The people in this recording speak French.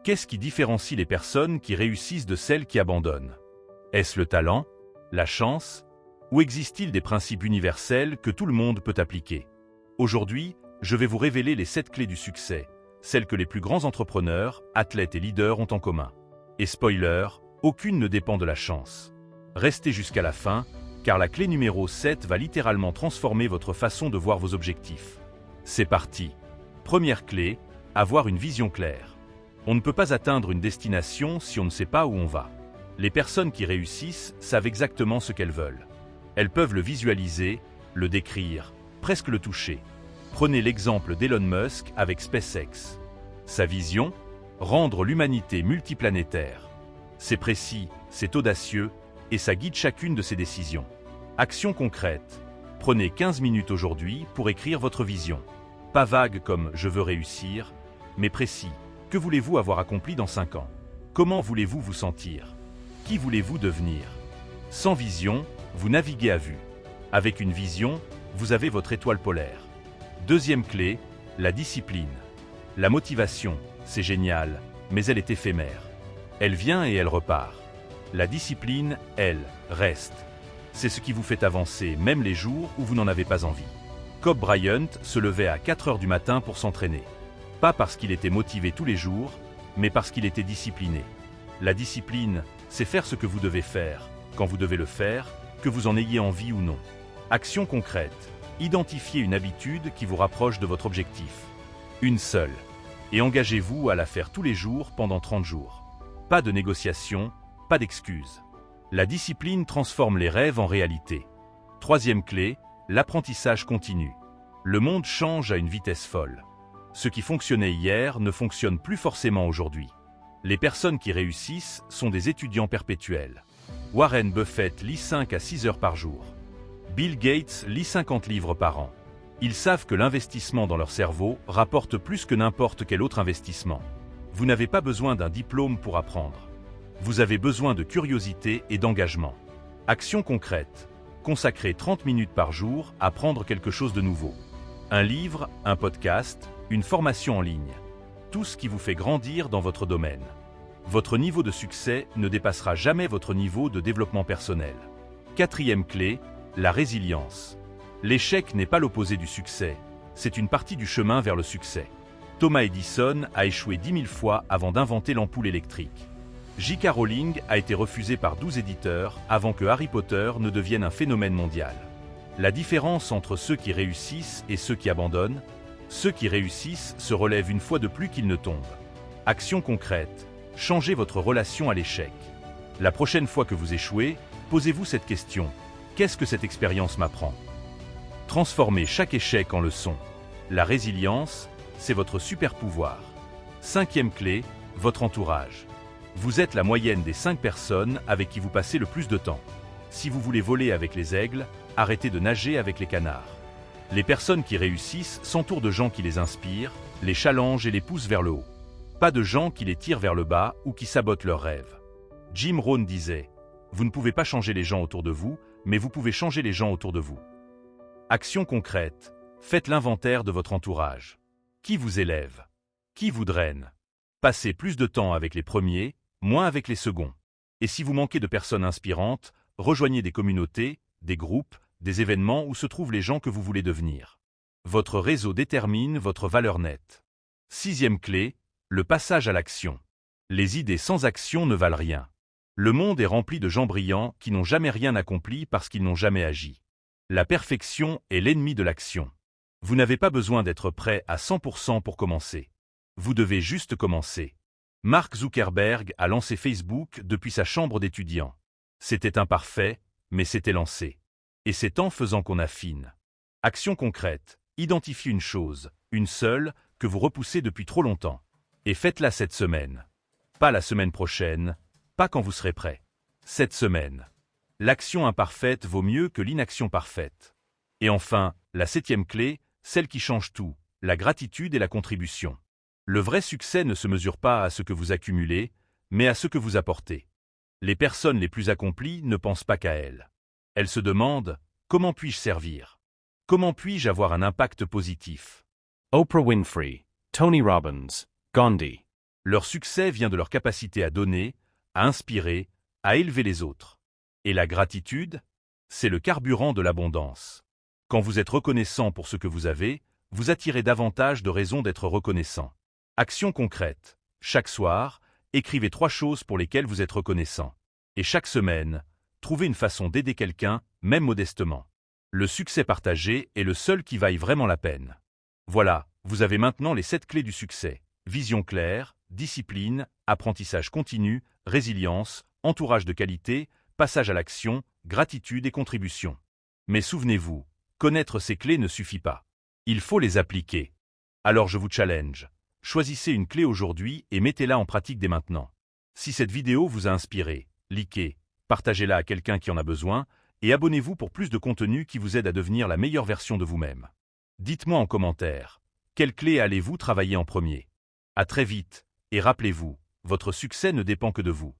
Qu'est-ce qui différencie les personnes qui réussissent de celles qui abandonnent? Est-ce le talent, la chance, ou existe-t-il des principes universels que tout le monde peut appliquer? Aujourd'hui, je vais vous révéler les 7 clés du succès, celles que les plus grands entrepreneurs, athlètes et leaders ont en commun. Et spoiler, aucune ne dépend de la chance. Restez jusqu'à la fin, car la clé numéro 7 va littéralement transformer votre façon de voir vos objectifs. C'est parti. Première clé, avoir une vision claire. On ne peut pas atteindre une destination si on ne sait pas où on va. Les personnes qui réussissent savent exactement ce qu'elles veulent. Elles peuvent le visualiser, le décrire, presque le toucher. Prenez l'exemple d'Elon Musk avec SpaceX. Sa vision? Rendre l'humanité multiplanétaire. C'est précis, c'est audacieux, et ça guide chacune de ses décisions. Action concrète. Prenez 15 minutes aujourd'hui pour écrire votre vision. Pas vague comme « je veux réussir », mais précis. Que voulez-vous avoir accompli dans 5 ans? Comment voulez-vous vous sentir? Qui voulez-vous devenir? Sans vision, vous naviguez à vue. Avec une vision, vous avez votre étoile polaire. Deuxième clé, la discipline. La motivation, c'est génial, mais elle est éphémère. Elle vient et elle repart. La discipline, elle, reste. C'est ce qui vous fait avancer, même les jours où vous n'en avez pas envie. Kobe Bryant se levait à 4 heures du matin pour s'entraîner. Pas parce qu'il était motivé tous les jours, mais parce qu'il était discipliné. La discipline, c'est faire ce que vous devez faire, quand vous devez le faire, que vous en ayez envie ou non. Action concrète. Identifiez une habitude qui vous rapproche de votre objectif. Une seule. Et engagez-vous à la faire tous les jours pendant 30 jours. Pas de négociation, pas d'excuses. La discipline transforme les rêves en réalité. Troisième clé, l'apprentissage continu. Le monde change à une vitesse folle. Ce qui fonctionnait hier ne fonctionne plus forcément aujourd'hui. Les personnes qui réussissent sont des étudiants perpétuels. Warren Buffett lit 5 à 6 heures par jour. Bill Gates lit 50 livres par an. Ils savent que l'investissement dans leur cerveau rapporte plus que n'importe quel autre investissement. Vous n'avez pas besoin d'un diplôme pour apprendre. Vous avez besoin de curiosité et d'engagement. Action concrète. Consacrez 30 minutes par jour à apprendre quelque chose de nouveau. Un livre, un podcast, une formation en ligne. Tout ce qui vous fait grandir dans votre domaine. Votre niveau de succès ne dépassera jamais votre niveau de développement personnel. Quatrième clé, la résilience. L'échec n'est pas l'opposé du succès, c'est une partie du chemin vers le succès. Thomas Edison a échoué 10 000 fois avant d'inventer l'ampoule électrique. J.K. Rowling a été refusée par 12 éditeurs avant que Harry Potter ne devienne un phénomène mondial. La différence entre ceux qui réussissent et ceux qui abandonnent, ceux qui réussissent se relèvent une fois de plus qu'ils ne tombent. Action concrète, changez votre relation à l'échec. La prochaine fois que vous échouez, posez-vous cette question. Qu'est-ce que cette expérience m'apprend? Transformez chaque échec en leçon. La résilience, c'est votre super pouvoir. Cinquième clé, votre entourage. Vous êtes la moyenne des 5 personnes avec qui vous passez le plus de temps. Si vous voulez voler avec les aigles, arrêtez de nager avec les canards. Les personnes qui réussissent s'entourent de gens qui les inspirent, les challengent et les poussent vers le haut. Pas de gens qui les tirent vers le bas ou qui sabotent leurs rêves. Jim Rohn disait « Vous ne pouvez pas changer les gens autour de vous, mais vous pouvez changer les gens autour de vous. » Action concrète. Faites l'inventaire de votre entourage. Qui vous élève? Qui vous draine? Passez plus de temps avec les premiers, moins avec les seconds. Et si vous manquez de personnes inspirantes, rejoignez des communautés, des groupes, des événements où se trouvent les gens que vous voulez devenir. Votre réseau détermine votre valeur nette. Sixième clé, le passage à l'action. Les idées sans action ne valent rien. Le monde est rempli de gens brillants qui n'ont jamais rien accompli parce qu'ils n'ont jamais agi. La perfection est l'ennemi de l'action. Vous n'avez pas besoin d'être prêt à 100% pour commencer. Vous devez juste commencer. Mark Zuckerberg a lancé Facebook depuis sa chambre d'étudiant. C'était imparfait, mais c'était lancé. Et c'est en faisant qu'on affine. Action concrète. Identifiez une chose, une seule, que vous repoussez depuis trop longtemps. Et faites-la cette semaine. Pas la semaine prochaine, pas quand vous serez prêt. Cette semaine. L'action imparfaite vaut mieux que l'inaction parfaite. Et enfin, la 7e clé, celle qui change tout, la gratitude et la contribution. Le vrai succès ne se mesure pas à ce que vous accumulez, mais à ce que vous apportez. Les personnes les plus accomplies ne pensent pas qu'à elles. Elles se demandent « Comment puis-je servir? Comment puis-je avoir un impact positif ?» Oprah Winfrey, Tony Robbins, Gandhi. Leur succès vient de leur capacité à donner, à inspirer, à élever les autres. Et la gratitude, c'est le carburant de l'abondance. Quand vous êtes reconnaissant pour ce que vous avez, vous attirez davantage de raisons d'être reconnaissant. Action concrète. Chaque soir, écrivez 3 choses pour lesquelles vous êtes reconnaissant. Et chaque semaine, trouvez une façon d'aider quelqu'un, même modestement. Le succès partagé est le seul qui vaille vraiment la peine. Voilà, vous avez maintenant les 7 clés du succès. Vision claire, discipline, apprentissage continu, résilience, entourage de qualité, passage à l'action, gratitude et contribution. Mais souvenez-vous, connaître ces clés ne suffit pas. Il faut les appliquer. Alors je vous challenge. Choisissez une clé aujourd'hui et mettez-la en pratique dès maintenant. Si cette vidéo vous a inspiré, likez, partagez-la à quelqu'un qui en a besoin et abonnez-vous pour plus de contenu qui vous aide à devenir la meilleure version de vous-même. Dites-moi en commentaire, quelle clé allez-vous travailler en premier? À très vite, et rappelez-vous, votre succès ne dépend que de vous.